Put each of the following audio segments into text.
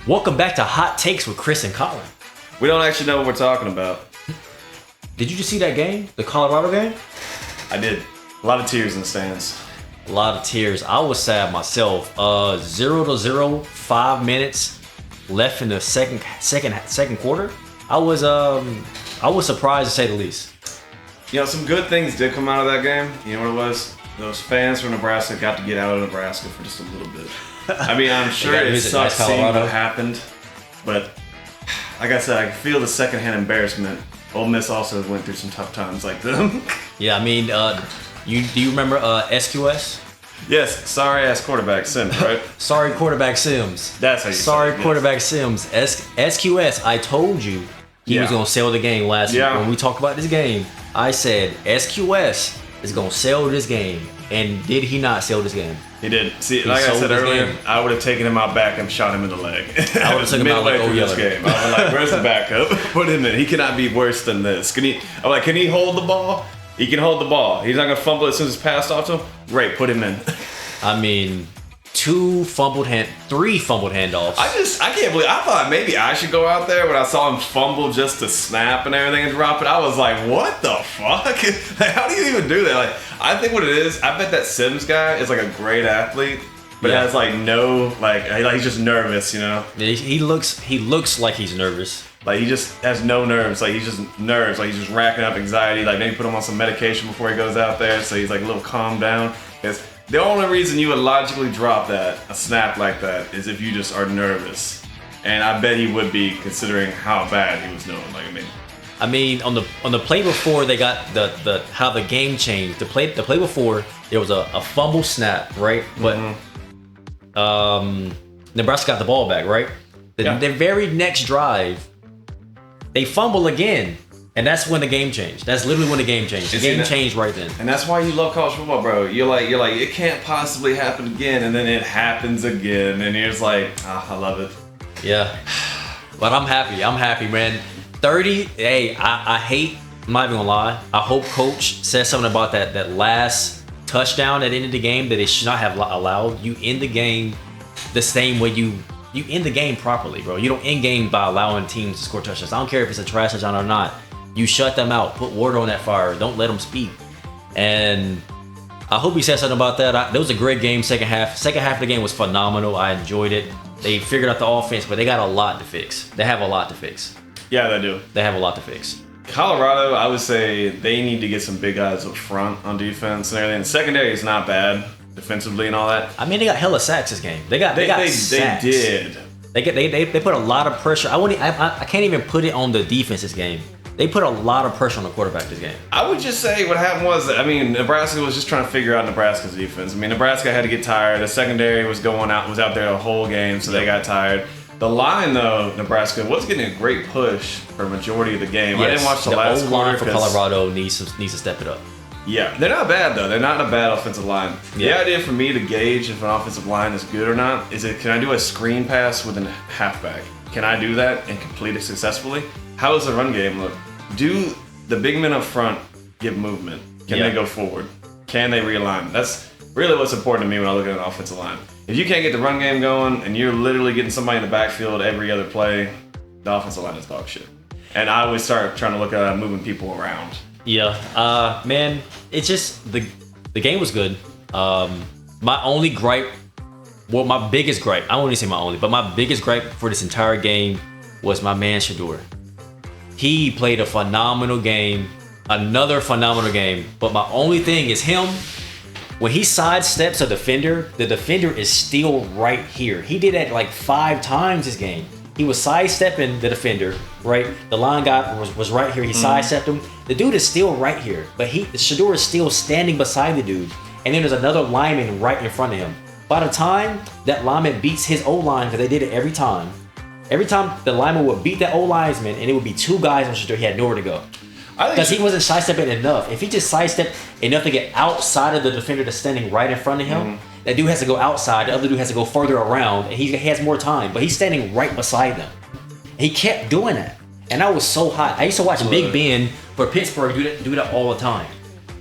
Welcome back to Hot Takes with Chris and Colin. We don't actually know what we're talking about. Did you just see that game? The Colorado game? I did. A lot of tears in the stands. A lot of tears. I was sad myself. 0-0, 5 minutes left in the second quarter. I was surprised to say the least. You know, some good things did come out of that game. You know what it was? Those fans from Nebraska got to get out of Nebraska for just a little bit. I mean, I'm sure it sucks seeing what happened, but like I said, I feel the secondhand embarrassment. Ole Miss also went through some tough times like them. Yeah, I mean, do you remember SQS? Yes, sorry ass quarterback Sims, right? Sorry quarterback Sims. That's how you Sorry say it, quarterback yes. Sims. SQS, I told you he was going to sell the game last week. When we talked about this game, I said SQS is going to sell this game. And did he not sell this game? He did. See, like I said earlier, I would have taken him out back and shot him in the leg. I would have taken him out like this game. I was like, where's the backup? Put him in. He cannot be worse than this. Can he hold the ball? He can hold the ball. He's not going to fumble as soon as it's passed off to him? Great, put him in. I mean, 3 fumbled handoffs. I can't believe, I thought maybe I should go out there when I saw him fumble just to snap and everything and drop it. I was like, what the fuck? Like, how do you even do that? Like, I think what it is, I bet that Sims guy is like a great athlete, but has like no, like he's just nervous, you know? He looks like he's nervous. Like he just has no nerves. Like he's just nerves. Like he's just racking up anxiety. Like maybe put him on some medication before he goes out there, so he's like a little calmed down. Because the only reason you would logically drop a snap like that, is if you just are nervous. And I bet he would be, considering how bad he was doing. Like I mean, on the play before they got the how the game changed. The play before there was a fumble snap, right? But Nebraska got the ball back, right? The very next drive, they fumble again, and that's when the game changed. That's literally when the game changed. The game changed right then. And that's why you love college football, bro. You're like, it can't possibly happen again, and then it happens again, and you're just like, I love it. Yeah, but I'm happy, man. 30. Hey, I hate. I'm not even gonna lie. I hope Coach says something about that last touchdown at the end of the game that they should not have allowed. You end the game the same way you end the game properly, bro. You don't end game by allowing teams to score touchdowns. I don't care if it's a trash touchdown or not. You shut them out. Put water on that fire. Don't let them speak. And I hope he says something about that. That was a great game. Second half of the game was phenomenal. I enjoyed it. They figured out the offense, but they got a lot to fix. They have a lot to fix. Yeah, they do. They have a lot to fix. Colorado, I would say they need to get some big guys up front on defense and everything. The secondary is not bad defensively and all that. I mean, they got hella sacks this game. They got sacks. They did. They put a lot of pressure. I can't even put it on the defense this game. They put a lot of pressure on the quarterback this game. I would just say what happened was, Nebraska was just trying to figure out Nebraska's defense. Nebraska had to get tired. The secondary was out there the whole game, so they got tired. The line, though, Nebraska was getting a great push for a majority of the game. Yes, I didn't watch the last quarter. The line for Colorado needs to step it up. Yeah, they're not bad, though. They're not a bad offensive line. Yeah. The idea for me to gauge if an offensive line is good or not is can I do a screen pass with a halfback? Can I do that and complete it successfully? How does the run game look? Do the big men up front give movement? Can they go forward? Can they realign? That's really what's important to me when I look at an offensive line. If you can't get the run game going and you're literally getting somebody in the backfield every other play, the offensive line is dog shit. And I always start trying to look at moving people around. Yeah, man, it's just the game was good. My only gripe, my biggest gripe, I won't even say my only, but my biggest gripe for this entire game was my man Shedeur. He played a phenomenal game, another phenomenal game, but my only thing is him. When he sidesteps a defender, the defender is still right here. He did that like 5 times this game. He was sidestepping the defender, right? The line guy was right here. He sidestepped him. The dude is still right here, but Shedeur is still standing beside the dude. And then there's another lineman right in front of him. By the time that lineman beats his O-line, because they did it every time the lineman would beat that O-lineman, and it would be 2 guys on Shedeur, he had nowhere to go. Because he wasn't sidestepping enough. If he just sidestepped enough to get outside of the defender that's standing right in front of him, that dude has to go outside, the other dude has to go further around, and he has more time. But he's standing right beside them. He kept doing that. And I was so hot. I used to watch Big Ben for Pittsburgh do that all the time.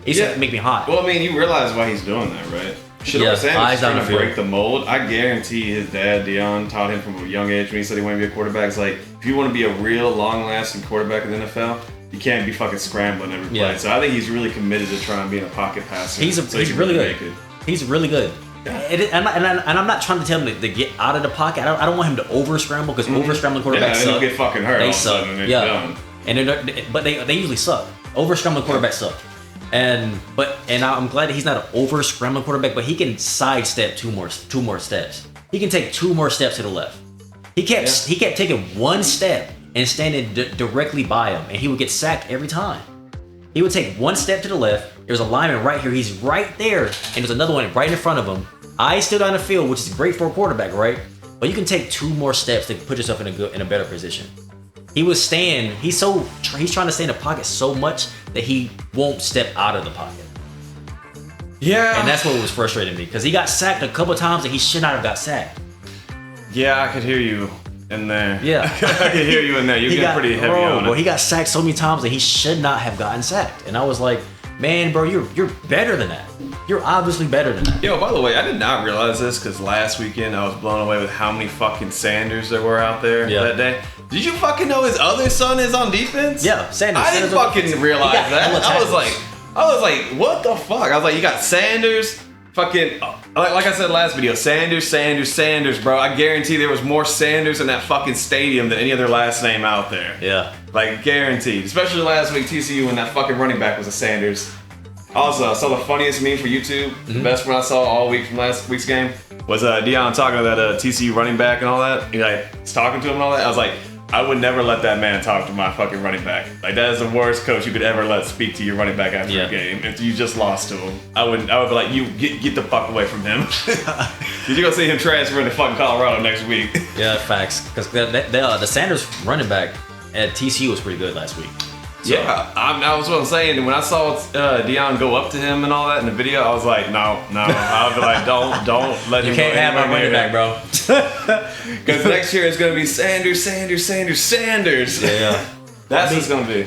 It used to make me hot. Well, you realize why he's doing that, right? Shador eyes Sanders down trying the to field. break the mold. I guarantee his dad, Deion, taught him from a young age when he said he wanted to be a quarterback. It's like, if you want to be a real long-lasting quarterback in the NFL, you can't be fucking scrambling every play. Yeah. So I think he's really committed to trying to be in a pocket passer. He's so he can really make good. it. He's really good. And I'm not trying to tell him to get out of the pocket. I don't want him to over scramble because over scrambling quarterbacks Yeah, and suck. he'll get fucking hurt. They all of a suck. sudden and it's Yeah, done. and but they usually suck. Over scrambling quarterbacks suck. And I'm glad that he's not an over scrambling quarterback, but he can sidestep two more steps. He can take 2 more steps to the left. He kept taking 1 step and standing directly by him, and he would get sacked every time. He would take 1 step to the left. There's a lineman right here. He's right there, and there's another one right in front of him. Eyes still down the field, which is great for a quarterback, right? But you can take 2 more steps to put yourself in a better position. He's trying to stay in the pocket so much that he won't step out of the pocket. Yeah. And that's what was frustrating me because he got sacked a couple times that he should not have got sacked. Yeah, I could hear you in there. Yeah. I could hear you in there. You're getting pretty heavy on it. He got sacked so many times that he should not have gotten sacked. And I was like, man, bro, you're better than that. You're obviously better than that. Yo, by the way, I did not realize this because last weekend I was blown away with how many fucking Sanders there were out there Yeah. that day. Did you fucking know his other son is on defense? Yeah, Sanders. I didn't Sanders on fucking defense. realize He got that. hella I was like, what the fuck? I was like, you got Sanders, fucking, like I said last video, Sanders, bro. I guarantee there was more Sanders in that fucking stadium than any other last name out there. Yeah. Like, guaranteed. Especially last week, TCU, when that fucking running back was a Sanders. Also, I saw the funniest meme for YouTube. The best one I saw all week from last week's game was Deion talking to that TCU running back and all that. He he's talking to him and all that. I was like, I would never let that man talk to my fucking running back. Like, that is the worst coach you could ever let speak to your running back after a game. If you just lost to him, I would be like, you get the fuck away from him. You're gonna see him transfer to fucking Colorado next week. Yeah, facts. Because the Sanders running back at TCU was pretty good last week. So, Yeah, I was what I'm saying. And when I saw Deion go up to him and all that in the video, I was like, no. I'll be like, don't let him. You can't go have my anywhere running near back, bro. Because next year it's gonna be Sanders. Yeah. That's what it's gonna be.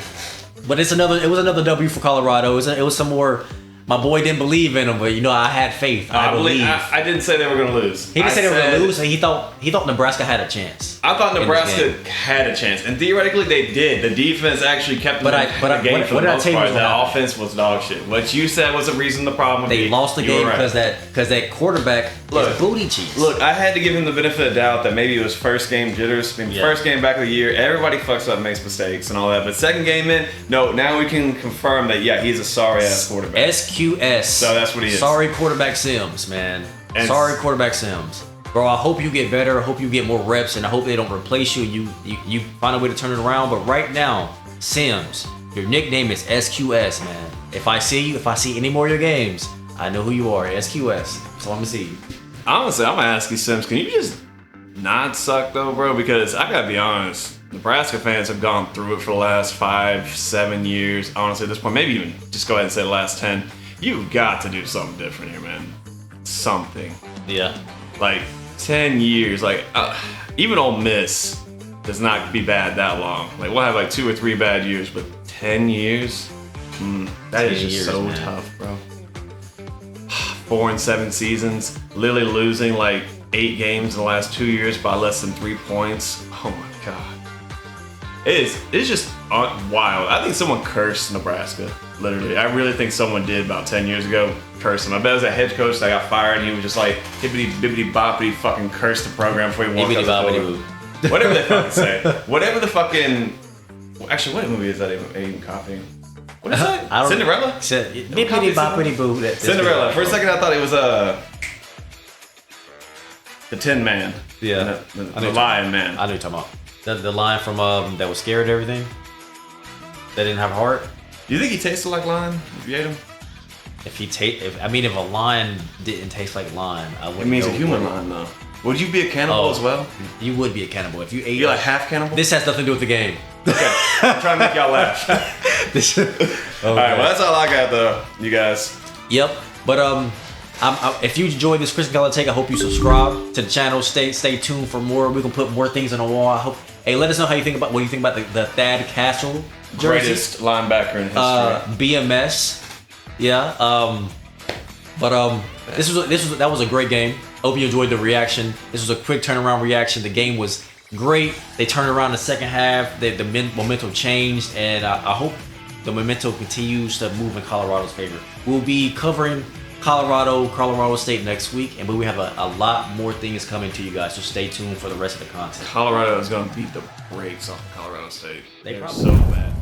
But it was another W for Colorado. It was some more. My boy didn't believe in him, but I had faith. I believe. I didn't say they were gonna lose. He didn't say they were gonna lose. He thought Nebraska had a chance. I thought in this Nebraska game. had a chance, and theoretically they did. The defense actually kept But them I- in but the I- game what- for what the did I most tell you part. was what That happened? offense was dog shit. What you said was the reason the problem would They be. lost the You were game right. because that quarterback Look, is booty cheese. Look, I had to give him the benefit of the doubt that maybe it was first game jitters. I mean, Yeah. first game back of the year, everybody fucks up, makes mistakes and all that. But second game in, no, now we can confirm that, yeah, he's a sorry ass quarterback. SQS. So that's what he is. Sorry, quarterback Sims, man. And- Sorry, quarterback Sims. Bro, I hope you get better. I hope you get more reps, and I hope they don't replace you. You find a way to turn it around. But right now, Sims, your nickname is SQS, man. If I see any more of your games, I know who you are. SQS. So I'm gonna see you. Honestly, I'm gonna ask you, Sims, can you just not suck though, bro? Because I gotta be honest, Nebraska fans have gone through it for the last 5-7 years. Honestly, at this point, maybe even just go ahead and say the last 10. You've got to do something different here, man. Something. Yeah. Like 10 years, like even Ole Miss does not be bad that long. Like we'll have like 2 or 3 bad years, but 10 years, that is 10 just years, so man. tough, bro. 4 and 7 seasons, literally losing like 8 games in the last 2 years by less than 3 points. Oh my god, it's just wild. I think someone cursed Nebraska. Literally, I really think someone did about 10 years ago curse him. I bet it was a head coach that got fired and he was just like hippity bibbity boppity fucking cursed the program before he walked out the door. Hibbity-bobbity-boo. Whatever they fucking say. Whatever the fucking. Actually, what movie is that even copying? What is that? I don't- Cinderella? Bippity boppity boo. Cinderella. For a second, I thought it was the Tin Man. Yeah. The Lion Man. I know you're talking about. The line from that was scared and everything. That didn't have heart. Do you think he tasted like lion if you ate him? If a lion didn't taste like lion, I It wouldn't. means a go human for it. lion, though. Would you be a cannibal as well? You would be a cannibal if you ate. You're like half cannibal? This has nothing to do with the game. Okay. I'm trying to make y'all laugh. All right, well, that's all I got, though, you guys. Yep. But if you enjoyed this Chris Gala take, I hope you subscribe to the channel. Stay tuned for more. We can put more things on the wall. I hope. Hey, let us know what you think about the Thad Castle jersey. Greatest linebacker in history. BMS. Yeah. But that was a great game. Hope you enjoyed the reaction. This was a quick turnaround reaction. The game was great. They turned around in the second half. The momentum changed, and I hope the momentum continues to move in Colorado's favor. We'll be covering Colorado State next week, but we have a lot more things coming to you guys, so stay tuned for the rest of the content. Colorado is going to beat the brakes off of Colorado State. They They're probably so bad.